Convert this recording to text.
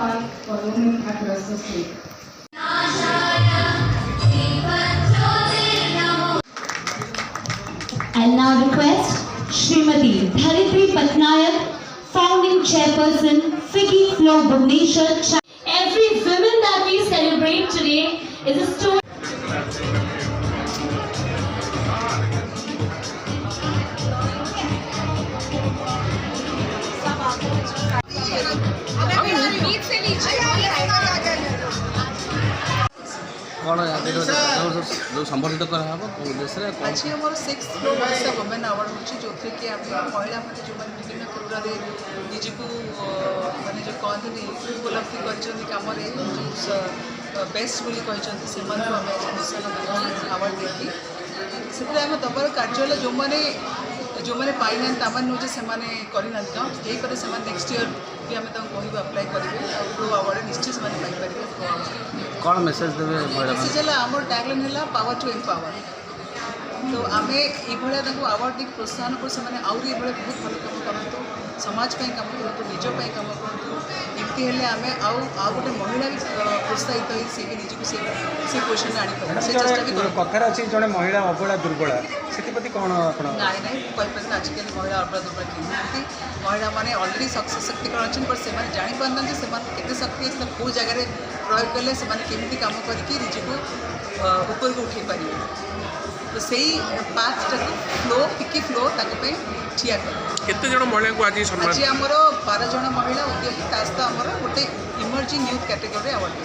park for women across the state. I'll now request Srimati Dharitri Patnaik, founding chairperson, Figgy Flow Bhubaneswar. Every woman that we celebrate today is a story. कौन जो संबर्धित कराब देश आज आम 6th flow Odisha women award हो जो कि महिला मैंने जो विभिन्न क्षेत्र में निजक मानने जो कहते उपलब्धि करम जो बेस्ट बोली कहते से प्रोत्साहन अवार्ड देखी से आम दबार कार्य जो मैंने जो मैंने पाई ना तामान नुजे से करना से नेक्स्ट ईयर भी आम कह अप्लाई करेंगे फ्लो अवार्ड निश्चय से पाइपर कौन मेसेज देवे मेसेज है आम टैगलाइन है पावर टू एम्पावर तो आम ये अवार्ड देख प्रोत्साहन कर आहरी बहुत भल कम करूँ समाज काम करूँ निजपाई काम करूँ एमती हेल्ले आम आउ गोटे महिला भी प्रोत्साहित हो सी भी निजक से पोजिशन आनीपर से चेष्टा भी कथार अच्छी जड़े महिला अबला दुर्बला से कौन नाई ना कहीपर आजिकल महिला अबला दुर्बल कि महिला मैंने अलरेडी सशक्तिकरण अच्छे बट से जापार के शक्ति है कौ जगह प्रयोग कले से केमी कम करके निजक ऊपर को उठे पारे तो से पाथटा फ्लो फिकी फ्लो ठिया केते जण महिला को आज सम्मान आज आमर 12 जण महिला उद्योगी ता सहित आमर गोटे इमर्जिंग यूथ कैटेगरी अवार्ड।